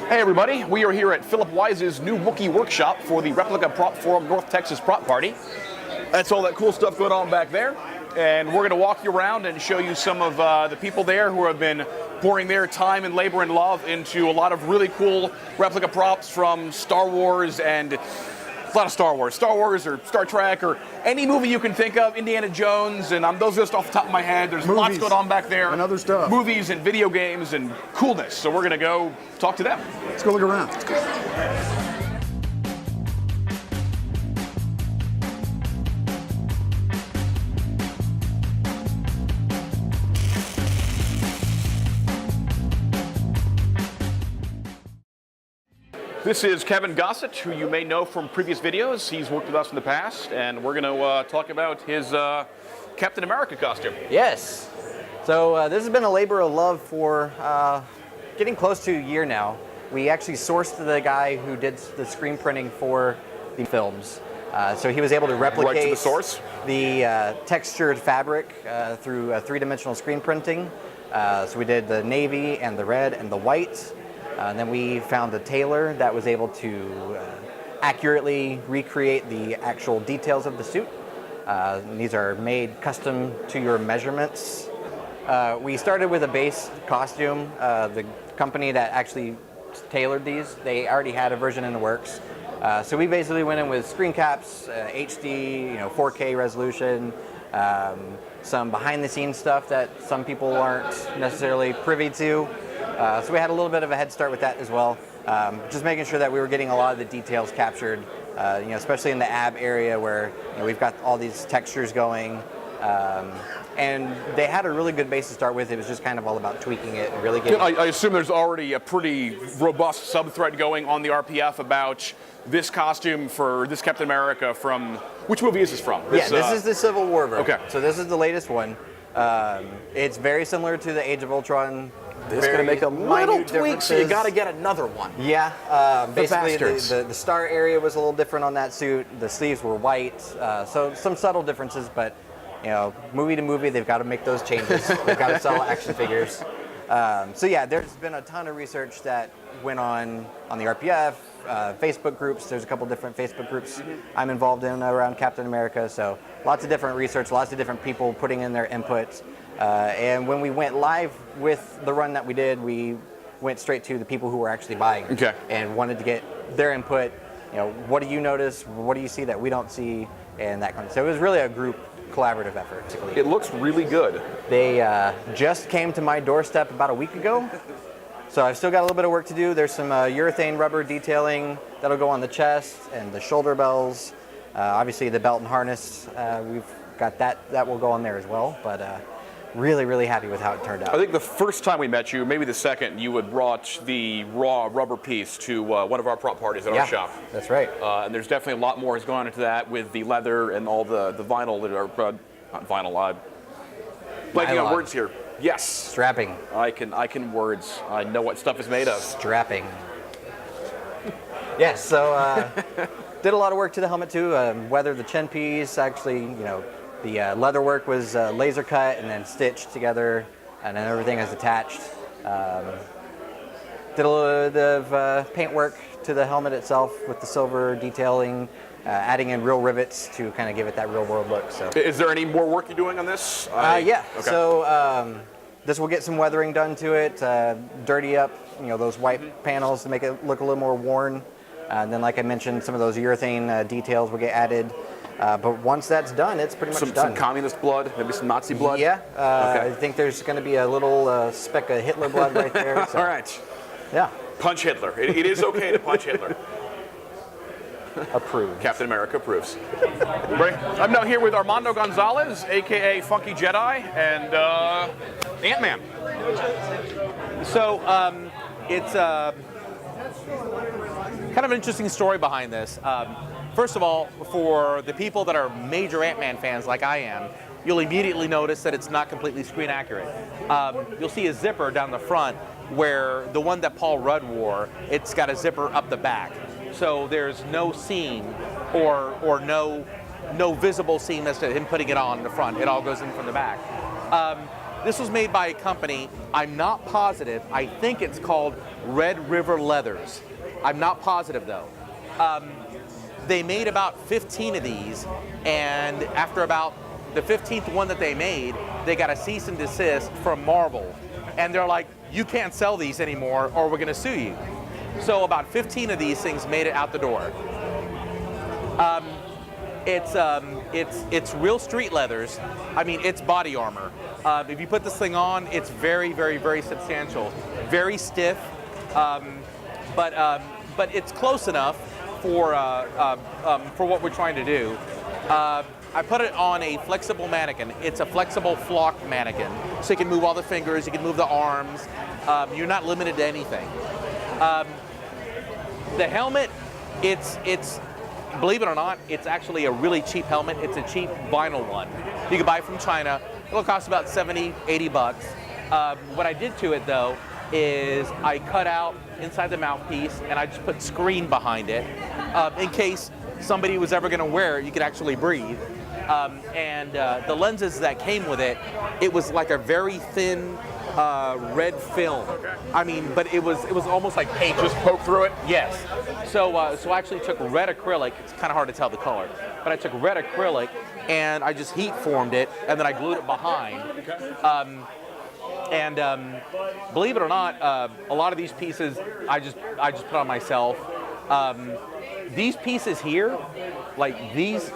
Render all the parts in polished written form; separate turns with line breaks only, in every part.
Hey everybody, we are here at Philip Wise's new Wookiee workshop for the Replica Prop Forum North Texas Prop Party. That's all that cool stuff going on back there. And we're going to walk you around and show you some of the people there who have been pouring their time and labor and love into a lot of really cool replica props from Star Wars and a lot of Star Wars or Star Trek or any movie you can think of, Indiana Jones, and those are just off the top of my head. There's lots going on back there.
And other stuff.
Movies and video games and coolness. So we're going to go talk to them.
Let's go look around. Let's go.
This is Kevin Gossett, who you may know from previous videos. He's worked with us in the past, and we're going to talk about his Captain America costume.
Yes. So this has been a labor of love for getting close to a year now. We actually sourced the guy who did the screen printing for the films. So he was able to replicate
right to the source.
The textured fabric through three-dimensional screen printing. So we did the navy and the red and the white. And then we found a tailor that was able to accurately recreate the actual details of the suit. These are made custom to your measurements. We started with a base costume. The company that actually tailored these, they already had a version in the works. So we basically went in with screen caps, HD, 4K resolution, some behind-the-scenes stuff that some people aren't necessarily privy to. So we had a little bit of a head start with that as well. Just making sure that we were getting a lot of the details captured, especially in the ab area where we've got all these textures going. And they had a really good base to start with. It was just kind of all about tweaking it and really getting...
I assume there's already a pretty robust sub-thread going on the RPF about this costume for this Captain America from... Which movie is this from?
This is the Civil War version.
Okay.
So this is the latest one. It's very similar to the Age of Ultron.
This is going to make a little tweak, so you got to get another one.
Yeah, basically the star area was a little different on that suit. The sleeves were white, so some subtle differences, but movie to movie, they've got to make those changes. They've got to sell action figures. So yeah, there's been a ton of research that went on the RPF, Facebook groups. There's a couple different Facebook groups I'm involved in around Captain America, so lots of different research, lots of different people putting in their input. And when we went live with the run that we did, we went straight to the people who were actually buying and wanted to get their input. What do you notice? What do you see that we don't see? And that kind of. So it was really a group collaborative effort. Basically.
It looks really good.
They just came to my doorstep about a week ago. So I've still got a little bit of work to do. There's some urethane rubber detailing that'll go on the chest and the shoulder bells. Obviously the belt and harness, we've got that will go on there as well. But really, really happy with how it turned out.
I think the first time we met you, maybe the second, you had brought the raw rubber piece to one of our prop parties at our shop.
That's right.
And there's definitely a lot more has gone into that with the leather and all the vinyl that are not vinyl. Blanking on words here. Yes.
Strapping.
I can words. I know what stuff is made of.
Strapping. Yes. So did a lot of work to the helmet too. Weathered the chin piece. Actually, the leather work was laser cut and then stitched together, and then everything is attached. Did a little bit of paint work to the helmet itself with the silver detailing, adding in real rivets to kind of give it that real world look. So,
is there any more work you're doing on this?
Yeah.
Okay.
So this will get some weathering done to it, dirty up those white panels to make it look a little more worn. And then, like I mentioned, some of those urethane details will get added. But once that's done, it's pretty much done.
Some communist blood, maybe some Nazi blood?
Yeah. I think there's going to be a little speck of Hitler blood right there. So.
All right.
Yeah.
Punch Hitler. It is okay to punch Hitler.
Approved.
Captain America approves. I'm now here with Armando Gonzalez, a.k.a. Funky Jedi, and Ant-Man.
So it's kind of an interesting story behind this. First of all, for the people that are major Ant-Man fans like I am, you'll immediately notice that it's not completely screen accurate. You'll see a zipper down the front where the one that Paul Rudd wore, it's got a zipper up the back. So there's no seam or no visible seam as to him putting it on the front. It all goes in from the back. This was made by a company, I'm not positive, I think it's called Red River Leathers. I'm not positive though. They made about 15 of these, and after about the 15th one that they made, they got a cease and desist from Marvel. And they're like, you can't sell these anymore or we're gonna sue you. So about 15 of these things made it out the door. It's real street leathers. I mean, it's body armor. If you put this thing on, it's very, very, very substantial. Very stiff, but it's close enough for what we're trying to do. I put it on a flexible mannequin. It's a flexible flock mannequin, so you can move all the fingers, you can move the arms. You're not limited to anything. The helmet, it's believe it or not, it's actually a really cheap helmet. It's a cheap vinyl one. You can buy it from China. It'll cost about 70, 80 bucks. What I did to it though is I cut out inside the mouthpiece and I just put screen behind it in case somebody was ever gonna wear it, you could actually breathe. The lenses that came with it, it was like a very thin red film.
Okay.
I mean, but it was almost like paper.
Just poke through it?
Yes. So I actually took red acrylic. It's kind of hard to tell the color, but I took red acrylic and I just heat formed it, and then I glued it behind. Believe it or not, a lot of these pieces I just put on myself. These pieces here, like this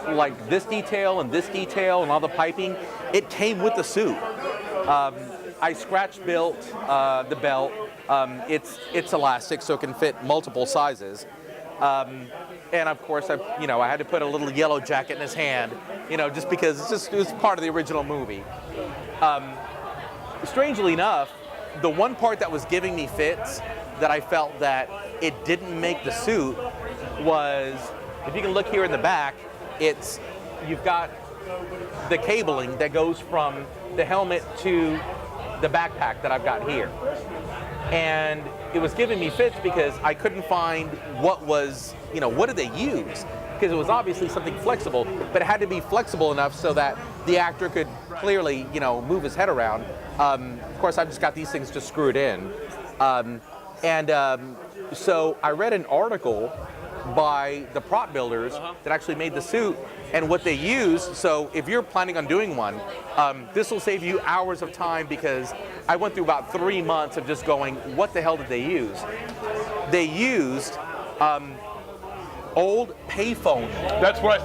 detail and all the piping, it came with the suit. I scratch built the belt. It's elastic, so it can fit multiple sizes. And of course, I had to put a little yellow jacket in his hand, just because it was part of the original movie. Strangely enough, the one part that was giving me fits that I felt that it didn't make the suit was, if you can look here in the back, you've got the cabling that goes from the helmet to the backpack that I've got here. And it was giving me fits because I couldn't find what did they use? Because it was obviously something flexible, but it had to be flexible enough so that the actor could clearly, move his head around. Of course, I've just got these things just screwed in. So I read an article by the prop builders that actually made the suit and what they used. So if you're planning on doing one, this will save you hours of time, because I went through about 3 months of just going, what the hell did they use? They used old payphone.
That's what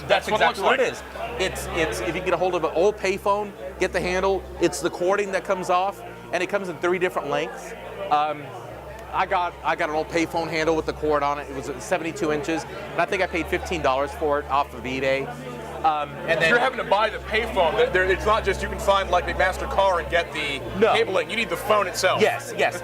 That's exactly what it is. It's if you can get a hold of an old payphone, get the handle, it's the cording that comes off, and it comes in 3 different lengths. I got an old payphone handle with the cord on it. It was 72 inches, and I think I paid $15 for it off of eBay.
And then, if you're having to buy the payphone, it's not just you can find like a master car and get the cabling. You need the phone itself.
Yes, because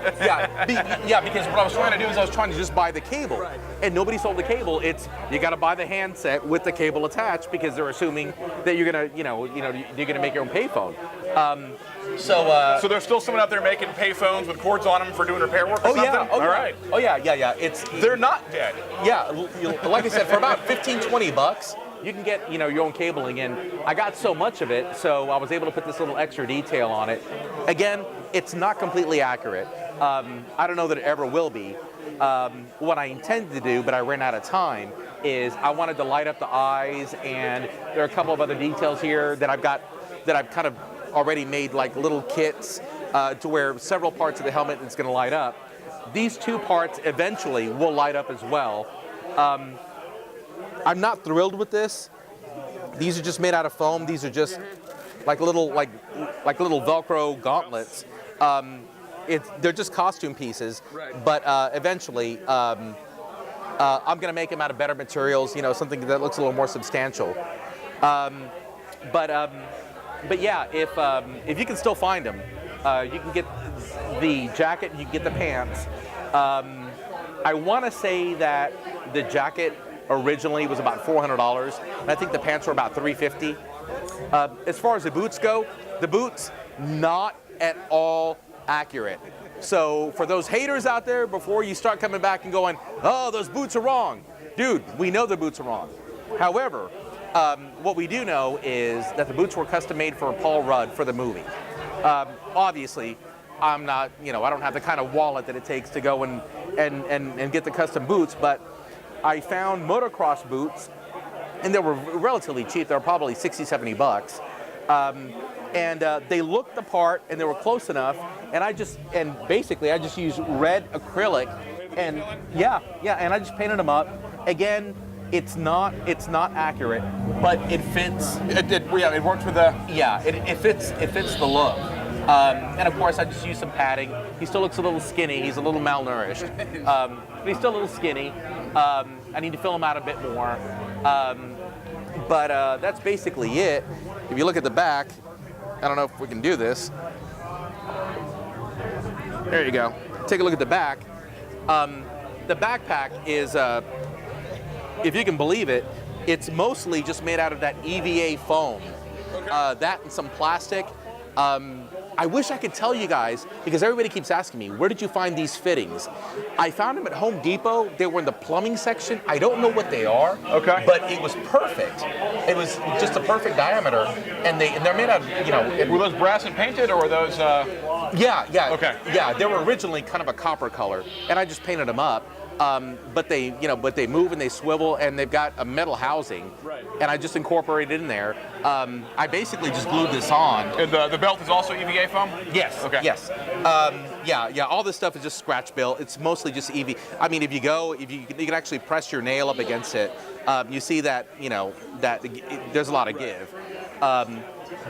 what I was trying to do is I was trying to just buy the cable, and nobody sold the cable. It's you got to buy the handset with the cable attached, because they're assuming that you're gonna, you're gonna make your own payphone. So
there's still someone out there making payphones with cords on them for doing repair work or something?
All right. Oh yeah.
They're not dead.
Yeah, like I said, for about 15, 20 bucks, you can get your own cabling, and I got so much of it, so I was able to put this little extra detail on it. Again, it's not completely accurate. I don't know that it ever will be. What I intended to do, but I ran out of time, is I wanted to light up the eyes, and there are a couple of other details here that I've kind of already made, like little kits to where several parts of the helmet is going to light up. These 2 parts eventually will light up as well. I'm not thrilled with this. These are just made out of foam. These are just like little Velcro gauntlets. They're just costume pieces.
Right.
But eventually, I'm going to make them out of better materials. Something that looks a little more substantial. But yeah, if you can still find them, you can get the jacket, you can get the pants. I want to say that the jacket originally was about $400, and I think the pants were about $350. As far as the boots go, the boots not at all accurate. So for those haters out there, before you start coming back and going, oh, those boots are wrong, dude, we know the boots are wrong. However, what we do know is that the boots were custom made for Paul Rudd for the movie. Obviously, I'm not, I don't have the kind of wallet that it takes to go and get the custom boots, but I found motocross boots, and they were relatively cheap. They were probably 60, 70 bucks. And they looked the part, and they were close enough, and basically I just used red acrylic, and and I just painted them up. Again, it's not accurate, but it fits.
It works with the.
Yeah, it fits the look. And of course, I just used some padding. He still looks a little skinny. He's a little malnourished, but he's still a little skinny. I need to fill him out a bit more. But that's basically it. If you look at the back, I don't know if we can do this. There you go. Take a look at the back. The backpack is, if you can believe it, it's mostly just made out of that EVA foam. Okay. That and some plastic. I wish I could tell you guys, because everybody keeps asking me, where did you find these fittings? I found them at Home Depot. They were in the plumbing section. I don't know what they are,
okay,
but it was perfect. It was just a perfect diameter, and they're made out of,
were those brass and painted, or were those?
Yeah.
Okay.
Yeah, they were originally kind of a copper color, and I just painted them up. But they move and they swivel, and they've got a metal housing.
Right.
And I just incorporated in there. I basically just glued this on.
And the belt is also EVA foam?
Yes.
Okay.
Yes. Yeah. All this stuff is just scratch built. It's mostly just EVA. I mean, if you can actually press your nail up against it, you see that there's a lot of give.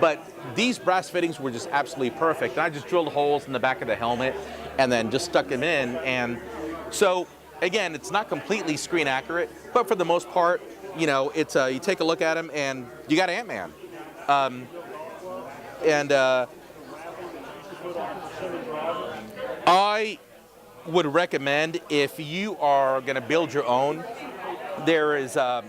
But these brass fittings were just absolutely perfect. And I just drilled holes in the back of the helmet, and then just stuck them in. And so, again, it's not completely screen accurate, but for the most part, it's you take a look at him and you got Ant-Man. I would recommend, if you are going to build your own, there is a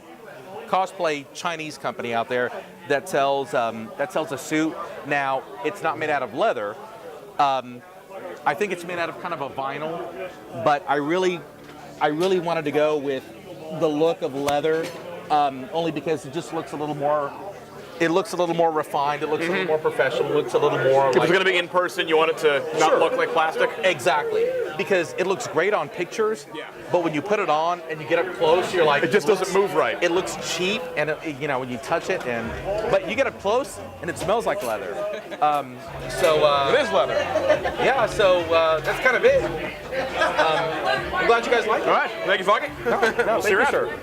Cosplay Chinese company out there that sells a suit. Now, it's not made out of leather. I think it's made out of kind of a vinyl, but I really wanted to go with the look of leather, only because it just looks a little more. It looks a little more refined. It looks a little more professional. It looks a little more.
If it's going to be in person, you want it to not look like plastic.
Exactly, because it looks great on pictures. Yeah. But when you put it on and you get up close, you're like,
it just doesn't move right.
It looks cheap, and when you touch it, but you get up close and it smells like leather.
It is leather.
Yeah. So that's kind of it. I'm glad you guys like it.
All right. Thank you, Foggy.
No,
We'll see you around.
sir.